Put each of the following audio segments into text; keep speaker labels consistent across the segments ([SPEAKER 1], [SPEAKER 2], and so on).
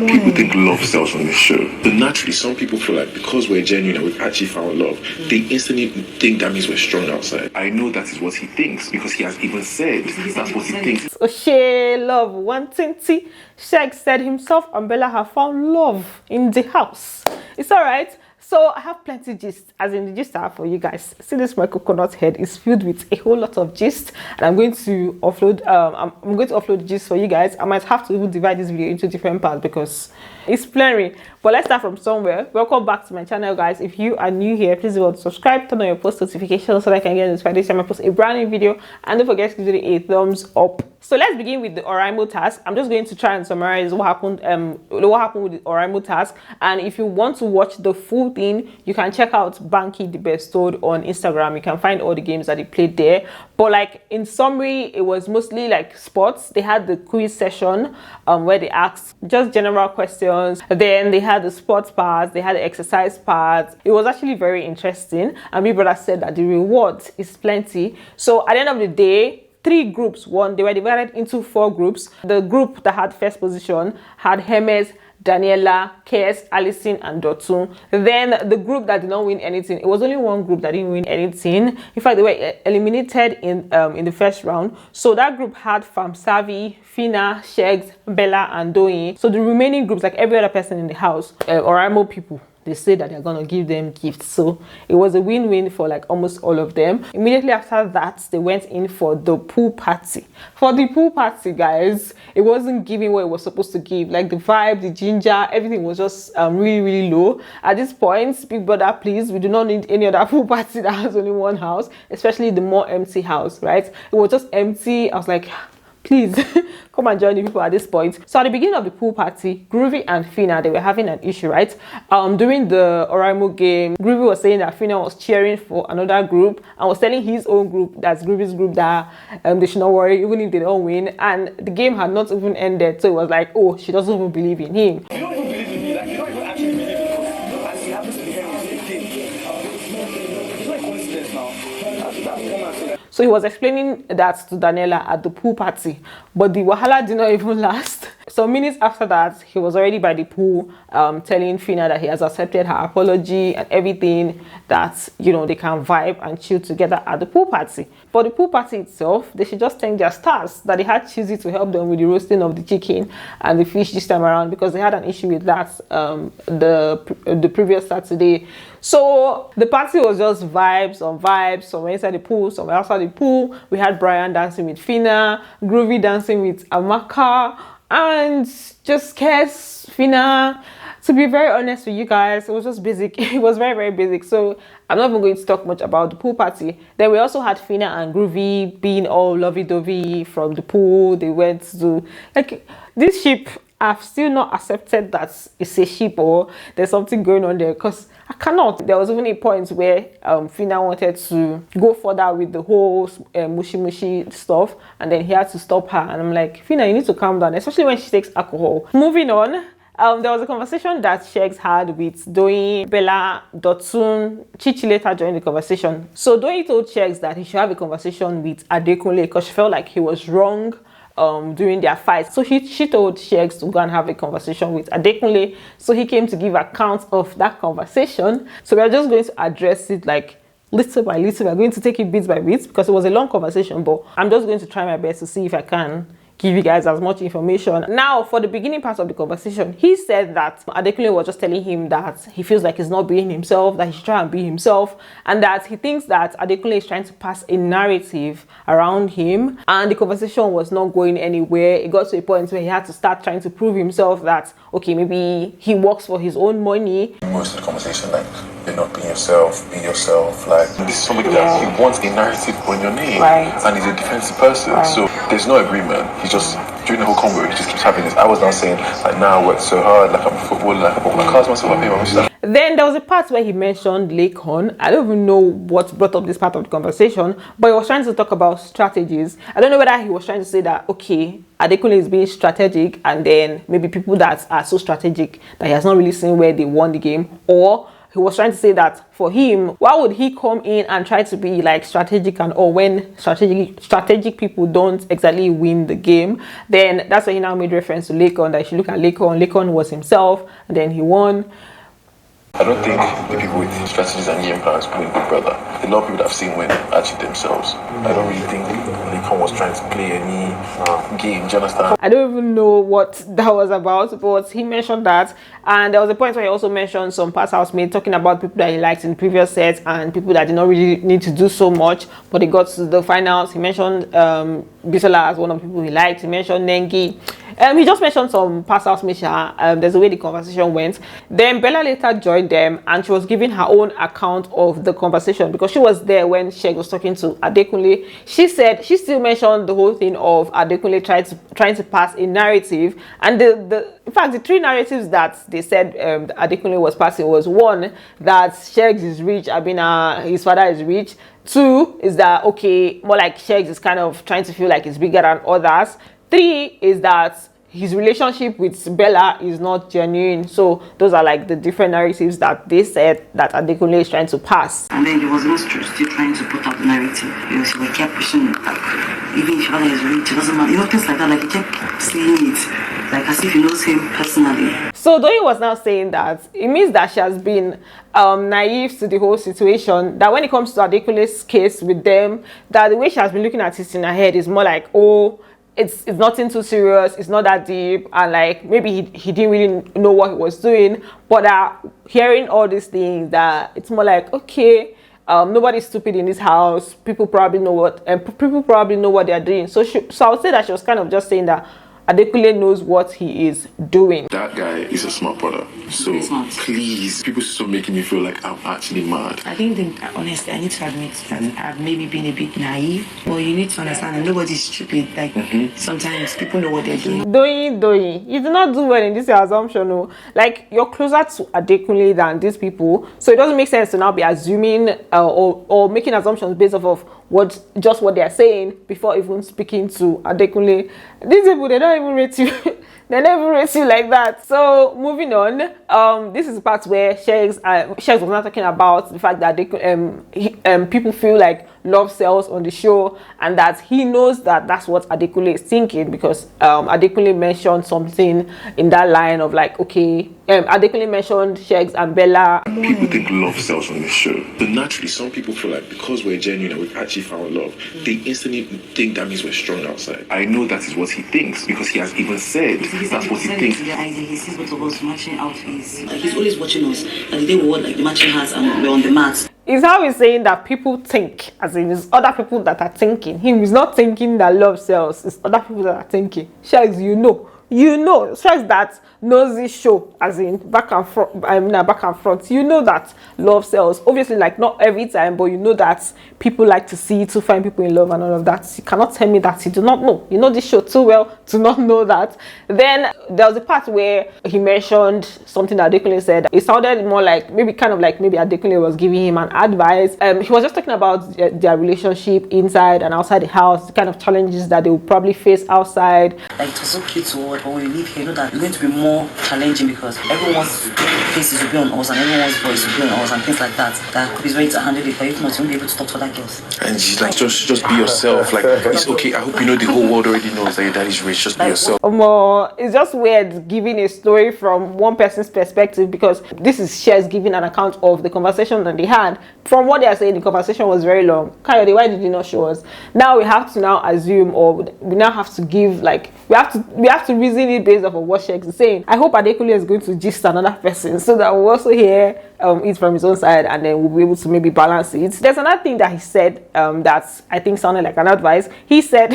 [SPEAKER 1] people think love sells on this show. But naturally, some people feel like because we're genuine and we've actually found love, they instantly think that means we're strong outside. I know that is what he thinks because he has even said that's what he thinks.
[SPEAKER 2] O'Shea love 120. Sheggz said himself and Bella have found love in the house. It's alright. So I have plenty gist, as in the gist I have for you guys. See, this my coconut head is filled with a whole lot of gist, and I'm going to upload I'm going to upload gist for you guys. I might have to even divide this video into different parts because it's plenty. But let's start from somewhere. Welcome back to my channel, guys. If you are new here, please do subscribe, turn on your post notifications so that I can get notified each time I post a brand new video, and don't forget to give it a thumbs up. So let's begin with the Oraimo task. I'm just going to try and summarize what happened with the Oraimo task, and if you want to watch the full thing, you can check out Banky the Bestowed on Instagram. You can find all the games that he played there. But like in summary, it was mostly like sports. They had the quiz session where they asked just general questions. Then they had the sports part, they had the exercise part. It was actually very interesting, and my brother said that the reward is plenty. So at the end of the day, 3 groups won. They were divided into 4 groups. The group that had first position had Hermes, Daniela, Kes, Allison, and Dotun. Then the group that did not win anything, it was only one group that didn't win anything. In fact, they were eliminated in the first round. So that group had Famsavi, Fina, Sheggz, Bella, and Doyin. So the remaining groups, like every other person in the house, Oraimo people, they say that they're gonna give them gifts. So it was a win-win for like almost all of them. Immediately after that, they went in for the pool party. For the pool party, guys, it wasn't giving what it was supposed to give. Like the vibe, the ginger, everything was just really low. At this point, big brother, please, we do not need any other pool party that has only one house, especially the more empty house, right? It was just empty. I was like, please come and join the people at this point. So at the beginning of the pool party, Groovy and Fina, they were having an issue, right? During the Oraimo game, Groovy was saying that Fina was cheering for another group and was telling his own group, that's Groovy's group, that they should not worry even if they don't win. And the game had not even ended, so it was like, oh, she doesn't even believe in him.
[SPEAKER 3] You don't even believe in me, like you don't even actually believe in me. And it happens to be Hermes, same thing. It's not a coincidence now.
[SPEAKER 2] So he was explaining that to Daniela at the pool party, but the wahala did not even last. Some minutes after that, he was already by the pool telling Fina that he has accepted her apology and everything, that, you know, they can vibe and chill together at the pool party. For the pool party itself, they should just thank their stars that they had Cheesy to help them with the roasting of the chicken and the fish this time around, because they had an issue with that the previous Saturday. So the party was just vibes on vibes. Some were inside the pool, some were outside the pool. We had Brian dancing with Fina, Groovy dancing with Amaka, and just Kes, Fina. To be very honest with you guys, it was just basic. It was very basic. So I'm not even going to talk much about the pool party. Then we also had Fina and Groovy being all lovey-dovey from the pool. They went to, like, this ship, I've still not accepted that it's a ship or there's something going on there, because I cannot. There was even a point where Fina wanted to go further with the whole mushy stuff, and then he had to stop her. And I'm like, Fina, you need to calm down, especially when she takes alcohol. Moving on. There was a conversation that Sheggz had with Doyin, Bella, Dotun. Chichi later joined the conversation. So Doyin told Sheggz that he should have a conversation with Adekunle because she felt like he was wrong during their fight. So she told Sheggz to go and have a conversation with Adekunle. So he came to give account of that conversation. So we're just going to address it like little by little. We're going to take it bit by bit because it was a long conversation, but I'm just going to try my best to see if I can give you guys as much information. Now, for the beginning part of the conversation, he said that Adekunle was just telling him that he feels like he's not being himself, that he should try and be himself, and that he thinks that Adekunle is trying to pass a narrative around him, and the conversation was not going anywhere. It got to a point where he had to start trying to prove himself that, okay, maybe he works for his own money.
[SPEAKER 1] Most of the conversation, like, you're not being yourself, be yourself. Like, this is somebody that he wants a narrative on your name,
[SPEAKER 2] right,
[SPEAKER 1] and he's a defensive person,
[SPEAKER 2] right.
[SPEAKER 1] So there's no agreement. He just, during the whole convo, he just keeps having this. I was now saying, like, now I work so hard, like, I'm a footballer, like, I bought my cars myself, I pay my stuff.
[SPEAKER 2] Then there was a part where he mentioned Lakon. I don't even know what brought up this part of the conversation, but he was trying to talk about strategies. I don't know whether he was trying to say that, okay, Adekunle is being strategic, and then maybe people that are so strategic that he has not really seen where they won the game, or he was trying to say that for him, why would he come in and try to be like strategic and all when strategic people don't exactly win the game? Then that's why he now made reference to Lakon, that if you look at Lakon was himself and then he won.
[SPEAKER 1] I don't think the people with strategies and game plans win Big Brother. A lot of people that I've seen win actually themselves. I don't really think Lakon was trying to play any game, do you understand?
[SPEAKER 2] I don't even know what that was about, but he mentioned that. And there was a point where he also mentioned some past housemates talking about people that he liked in previous sets and people that did not really need to do so much, but they got to the finals. He mentioned Bisola as one of the people he liked. He mentioned Nengi. He just mentioned some past housemates. There's a way the conversation went. Then Bella later joined them and she was giving her own account of the conversation because she was there when Sheggz was talking to Adekunle. She said she still mentioned the whole thing of Adekunle trying to pass a narrative, and in fact the three narratives that they said Adekunle was passing was: one, that Sheggz is rich, his father is rich. Two is that, okay, more like Sheggz is kind of trying to feel like he's bigger than others. Three is that his relationship with Bella is not genuine. So those are like the different narratives that they said that Adekunle is trying to pass.
[SPEAKER 4] And then he was still trying to put out the narrative because he kept pushing it. Like, even if father is rich, it doesn't matter. Things like that. Like, he kept saying it, like as if he knows him personally.
[SPEAKER 2] So Doyin was now saying that it means that she has been naive to the whole situation, that when it comes to Adekunle's case with them, that the way she has been looking at it in her head is more like, oh, it's nothing too serious, it's not that deep, and like maybe he didn't really know what he was doing, but hearing all these things, that it's more like, okay, nobody's stupid in this house, people probably know what they're doing. So I would say that she was kind of just saying that Adekunle knows what he is doing.
[SPEAKER 1] That guy is a smart brother. So please, people stop making me feel like I'm actually mad.
[SPEAKER 4] I think honestly, I need to admit that I've maybe been a bit naive. But you need to understand that nobody's stupid. Like sometimes people know what they're doing.
[SPEAKER 2] Doyin, you do not do well in this assumption. No? Like, you're closer to Adekunle than these people, so it doesn't make sense to now be assuming or making assumptions based off of what they're saying before even speaking to Adekunle. These people, they don't even rate you. They never rate you like that. So moving on, this is the part where Sheggz was not talking about the fact that people feel like love sells on the show, and that he knows that that's what Adekunle is thinking, because Adekunle mentioned something in that line of like, okay, Adekunle mentioned Sheggz and Bella.
[SPEAKER 1] People think love sells on this show. But naturally, some people feel like because we're genuine and we've actually found love, they instantly think that means we're strong outside. I know that is what he thinks because he has even said that's what he thinks.
[SPEAKER 4] He sees both of us matching outfits. Like, he's always watching us. Like, the day we wore like the matching hats and we're on the mat.
[SPEAKER 2] Is how he's saying that people think, as in it's other people that are thinking. Him is not thinking that love sells, it's other people that are thinking. Sheggz, you know, Sheggz that knows this show, as in back and front. You know that love sells. Obviously, like not every time, but you know that people like to see, to find people in love and all of that. You cannot tell me that you do not know. You know this show too well to not know that. Then there was a part where he mentioned something that Adekunle said. It sounded more like maybe Adekunle was giving him an advice. He was just talking about their relationship inside and outside the house, the kind of challenges that they will probably face outside.
[SPEAKER 4] Like, it was so cute to watch, but when we leave here, you know that it's going to be more challenging because everyone's faces will be on us and everyone's voice will be on us and things like that. That could be ready to handle it, but if not, you won't be able to talk to other girls.
[SPEAKER 1] And she's like, just be yourself. Like, it's okay. I hope you know the whole world already knows that your daddy's rich. Just be yourself.
[SPEAKER 2] It's just weird giving a story from one person's perspective, because this is Sheggz giving an account of the conversation that they had. From what they are saying, the conversation was very long. Kayode, why did you not show us? Now we have to now assume, or we now have to give, like, we have to reason it based off of what Sheggz is saying. I hope Adekunle is going to gist another person so that we'll also hear it from his own side, and then we'll be able to maybe balance it. There's another thing that he said that I think sounded like an advice. He said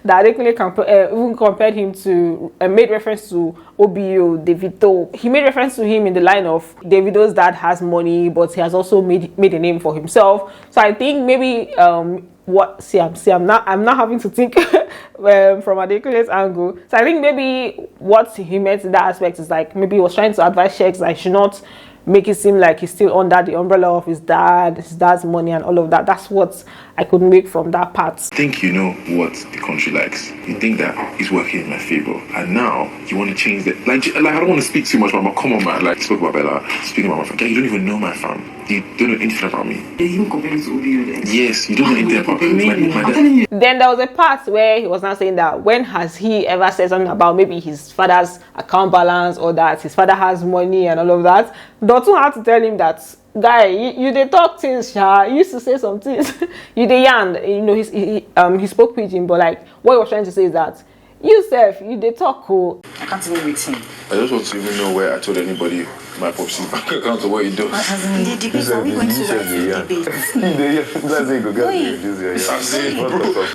[SPEAKER 2] that Adekunle even compared him to, made reference to Obio, Davido. He made reference to him in the line of Davido's dad has money, but he has also made a name for himself. So I think maybe I'm not having to think from Adekunle's angle. So I think maybe what he meant in that aspect is like maybe he was trying to advise Sheggz that I should not make it seem like he's still under the umbrella of his dad's money and all of that. That's what I could make from that part.
[SPEAKER 1] I think you know what the country likes. You think that it's working in my favor, and now you want to change that. Like I don't want to speak too much, but come on, man. Like, spoke about Bella, speaking about my family. You don't even know my fam. You don't know anything about me.
[SPEAKER 4] Even compared to Oriole.
[SPEAKER 1] Yes, you don't know anything about me.
[SPEAKER 2] Then there was a part where he was now saying that when has he ever said something about maybe his father's account balance, or that his father has money and all of that. Dotun had to tell him that, guy, you dey talk things, Sha. You used to say some things. You dey yarn. You know, he spoke pidgin, but like what he was trying to say is that you self, you dey talk cool.
[SPEAKER 4] I can't even with him.
[SPEAKER 1] I just want to even know where I told anybody my pop's bank account or what he does.
[SPEAKER 4] In the debate, are we going to write debate?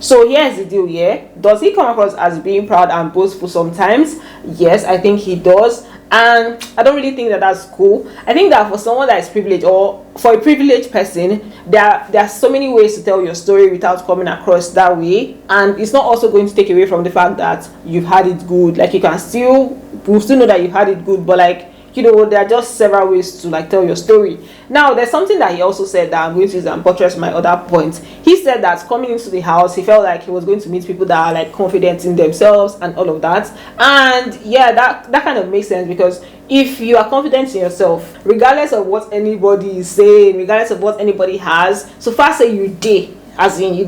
[SPEAKER 2] So here's the deal, yeah. Does he come across as being proud and boastful sometimes? Yes, I think he does. And I don't really think that that's cool. I think that for someone that is privileged, or for a privileged person, there are so many ways to tell your story without coming across that way. And it's not also going to take away from the fact that you've had it good. Like, we'll still know that you've had it good, but like, you know, there are just several ways to like tell your story. Now, there's something that he also said that I'm going to use and buttress my other points. He said that coming into the house, he felt like he was going to meet people that are like confident in themselves and all of that. And yeah, that kind of makes sense, because if you are confident in yourself, regardless of what anybody is saying, regardless of what anybody has, so far say you did, as in you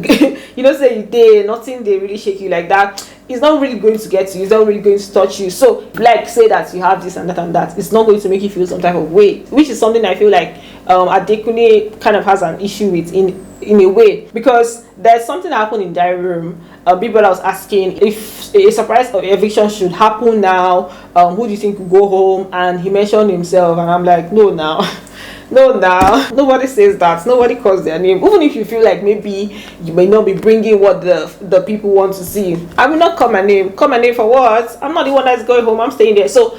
[SPEAKER 2] don't say you did, nothing they really shake you like that, it's not really going to get to you, it's not really going to touch you. So like, say that you have this and that and that, it's not going to make you feel some type of way, which is something I feel like Adekunle kind of has an issue with in a way, because there's something that happened in diary room. Big Brother was asking if a surprise or eviction should happen now, who do you think will go home, and he mentioned himself, and I'm like, no now. No, now nobody says that. Nobody calls their name. Even if you feel like maybe you may not be bringing what the people want to see, I will not call my name. Call my name for what? I'm not the one that's going home. I'm staying there. So,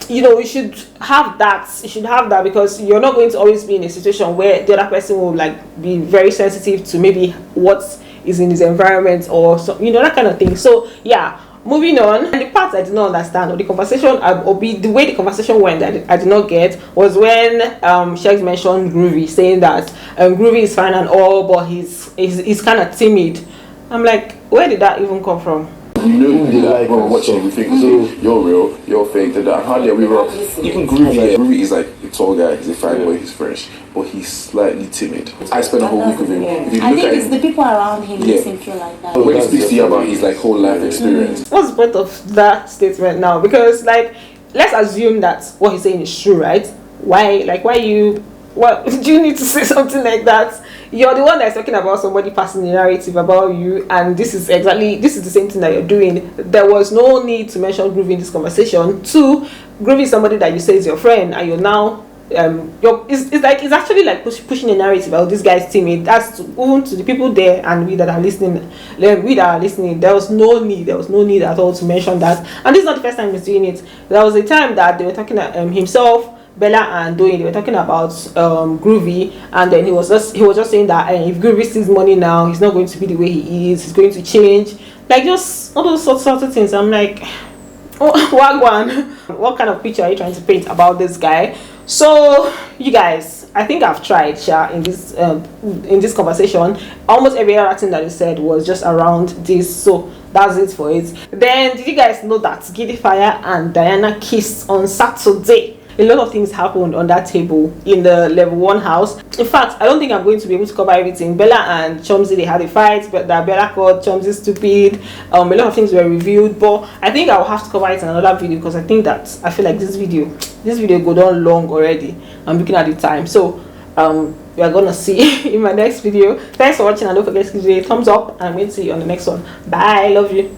[SPEAKER 2] you know, you should have that. You should have that, because you're not going to always be in a situation where the other person will like be very sensitive to maybe what is in his environment, or so, you know, that kind of thing. So yeah. Moving on, and the part I did not understand, or the conversation, the way the conversation went, I did not get, was when Sheggz mentioned Groovy, saying that Groovy is fine and all, but he's kind of timid. I'm like, where did that even come from?
[SPEAKER 1] You know who they like watching everything. So you're real, you're fake. And how dare we rock? Even Groovy is like a tall guy. He's a fine boy. He's fresh, but he's slightly timid. I spent a whole week with him. If you
[SPEAKER 5] I
[SPEAKER 1] look
[SPEAKER 5] think
[SPEAKER 1] at
[SPEAKER 5] it's
[SPEAKER 1] him,
[SPEAKER 5] the people around him makes him feel like that.
[SPEAKER 1] when he speaks to you about his like whole life experience,
[SPEAKER 2] What's the point of that statement now? Because like, let's assume that what he's saying is true, right? What do you need to say something like that? You're the one that's talking about somebody passing the narrative about you, and this is the same thing that you're doing. There was no need to mention Groovy in this conversation. Two, Groovy is somebody that you say is your friend, and you're now it's actually like pushing a narrative about this guy's timid. That's even to the people there and we that are listening. There was no need at all to mention that. And this is not the first time he's doing it. There was a time that they were talking at himself, Bella and Doyin, they were talking about Groovy, and then he was just saying that if Groovy sees money now, he's not going to be the way he is. He's going to change, like just all those sorts of things. I'm like, oh, Wagwan, what kind of picture are you trying to paint about this guy? So you guys, I think I've tried in this conversation. Almost every other thing that he said was just around this. So that's it for it. Then did you guys know that Giddy Fire and Diana kissed on Saturday? A lot of things happened on that table in the level 1 house. In fact, I don't think I'm going to be able to cover everything. Bella and Chomzy, they had a fight, but that Bella called Chomzy stupid. A lot of things were revealed, but I think I'll have to cover it in another video, because I feel like this video go down long already. I'm looking at the time, so we are gonna see in my next video. Thanks for watching, and don't forget to give it a thumbs up, and we'll see you on the next one. Bye, love you.